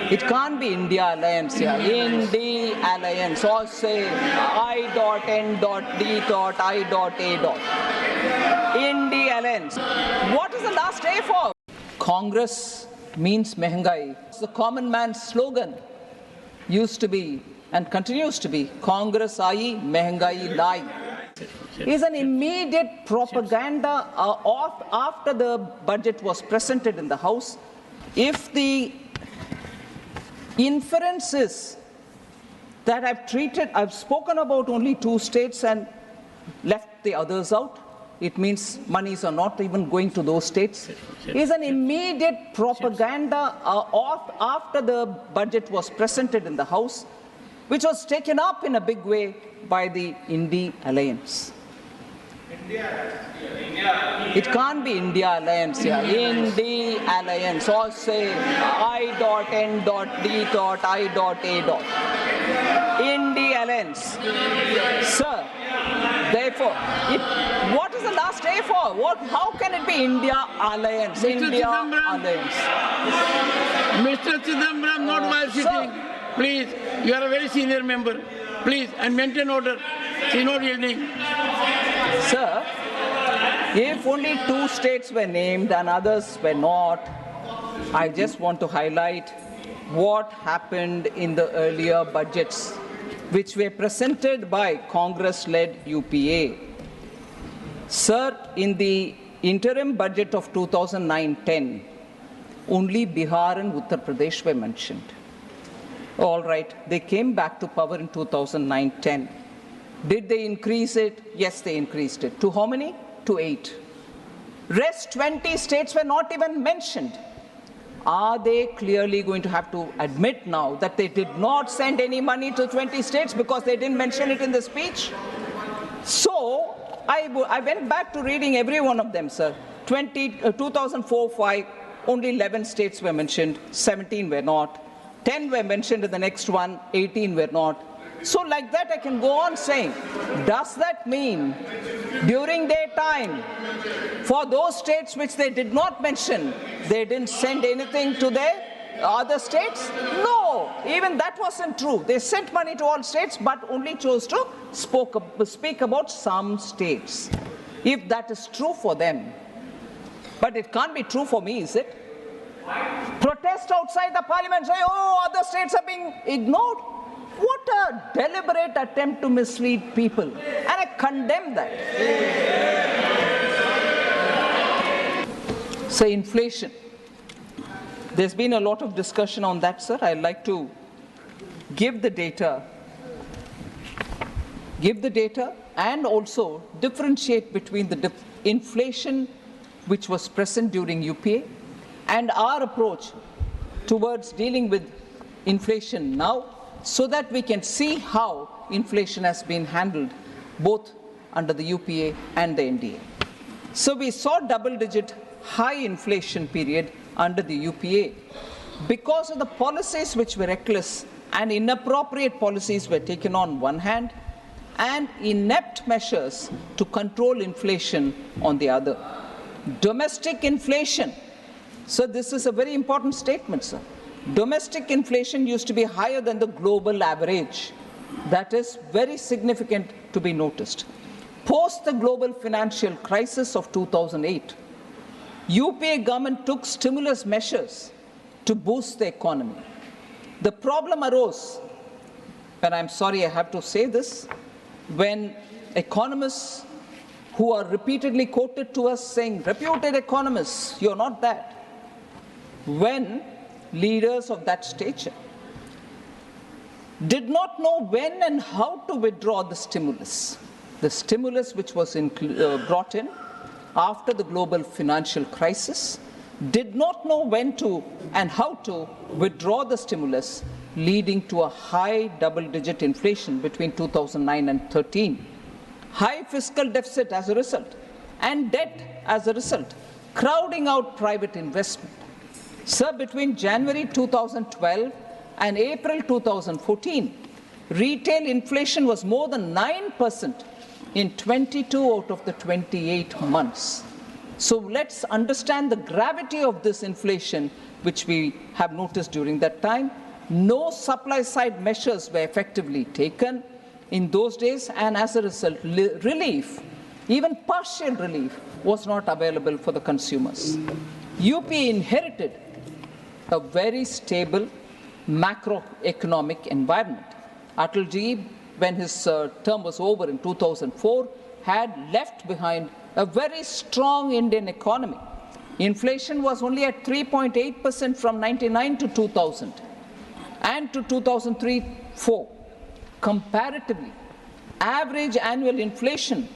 It can't be India Alliance here. Indy Alliance. Or say I.N.D.I.A. Indy Alliance. What is the last A for? Congress means Mehengai. The common man's slogan used to be and continues to be Congress Aayi, Mehengai Lai. Is an immediate propaganda after the budget was presented in the House. If the inference is that I've spoken about only 2 states and left the others out, it means monies are not even going to those states. Is an immediate propaganda after the budget was presented in the House, which was taken up in a big way by the Indy Alliance. It can't be India Alliance here. Indy Alliance. Or say I.N.D.I.A. Indy Alliance. Sir, therefore, what is the last A for? How can it be India Alliance? India Alliance. Mr. Chidambaram, not while sitting. Please, you are a very senior member. Please, and maintain order. She is not yielding. Sir, if only 2 states were named and others were not, I just want to highlight what happened in the earlier budgets, which were presented by Congress-led UPA. Sir, in the interim budget of 2009-10, only Bihar and Uttar Pradesh were mentioned. All right, they came back to power in 2009-10. Did they increase it? Yes, they increased it. To how many? To 8. Rest 20 states were not even mentioned. Are they clearly going to have to admit now that they did not send any money to 20 states because they didn't mention it in the speech? So, I went back to reading every one of them, sir. 2004-5, only 11 states were mentioned, 17 were not. 10 were mentioned in the next one, 18 were not. So like that I can go on saying, does that mean during their time, for those states which they did not mention, they didn't send anything to their other states? No, even that wasn't true. They sent money to all states but only chose to speak about some states. If that is true for them, but it can't be true for me, is it? Protest outside the parliament, say, oh, other states are being ignored. What a deliberate attempt to mislead people. And I condemn that. So inflation. There's been a lot of discussion on that, sir. I'd like to give the data and also differentiate between the inflation which was present during UPA and our approach towards dealing with inflation now, so that we can see how inflation has been handled both under the UPA and the NDA. So we saw double-digit high inflation period under the UPA because of the policies which were reckless and inappropriate policies were taken on one hand and inept measures to control inflation on the other. Domestic inflation. So this is a very important statement, sir. Domestic inflation used to be higher than the global average. That is very significant to be noticed. Post the global financial crisis of 2008, UPA government took stimulus measures to boost the economy. The problem arose, and I'm sorry I have to say this, when economists who are repeatedly quoted to us saying, reputed economists, you're not that. When leaders of that stature did not know when and how to withdraw the stimulus which was brought in after the global financial crisis, did not know when to and how to withdraw the stimulus, leading to a high double-digit inflation between 2009 and 13, high fiscal deficit as a result, and debt as a result, crowding out private investment. Sir, between January 2012 and April 2014, retail inflation was more than 9% in 22 out of the 28 months. So let's understand the gravity of this inflation which we have noticed during that time. No supply side measures were effectively taken in those days, and as a result, relief, even partial relief, was not available for the consumers. UP inherited a very stable macroeconomic environment. Atalji, when his term was over in 2004, had left behind a very strong Indian economy. Inflation was only at 3.8% from 99 to 2000 and to 2003-04. Comparatively, average annual inflation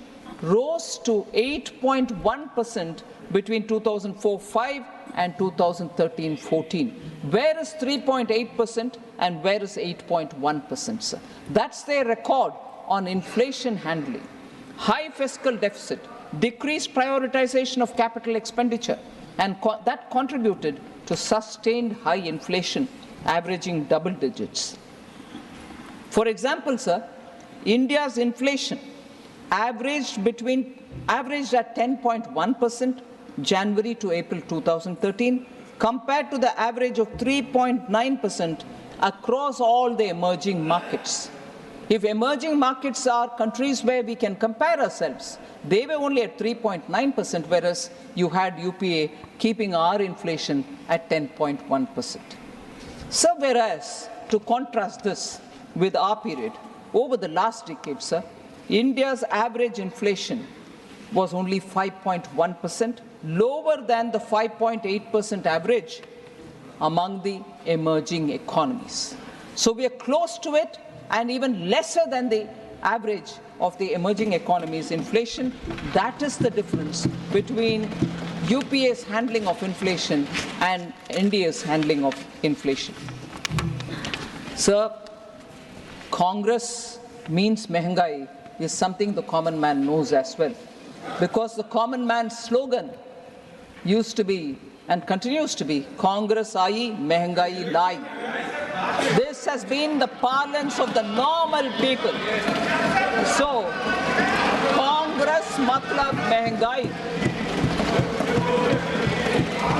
rose to 8.1% between 2004-05 and 2013-14. Where is 3.8% and where is 8.1%, sir? That's their record on inflation handling. High fiscal deficit, decreased prioritization of capital expenditure, and that contributed to sustained high inflation, averaging double digits. For example, sir, India's inflation averaged at 10.1% January to April 2013, compared to the average of 3.9% across all the emerging markets. If emerging markets are countries where we can compare ourselves, they were only at 3.9%, whereas you had UPA keeping our inflation at 10.1%. So, whereas, to contrast this with our period, over the last decade, sir, India's average inflation was only 5.1%, lower than the 5.8% average among the emerging economies. So we are close to it and even lesser than the average of the emerging economies' inflation. That is the difference between UPA's handling of inflation and India's handling of inflation. Sir, Congress means mehengai is something the common man knows as well, because the common man's slogan used to be and continues to be Congress aayi, mehengai lai. This has been the parlance of the normal people. So, Congress matlab mehengai.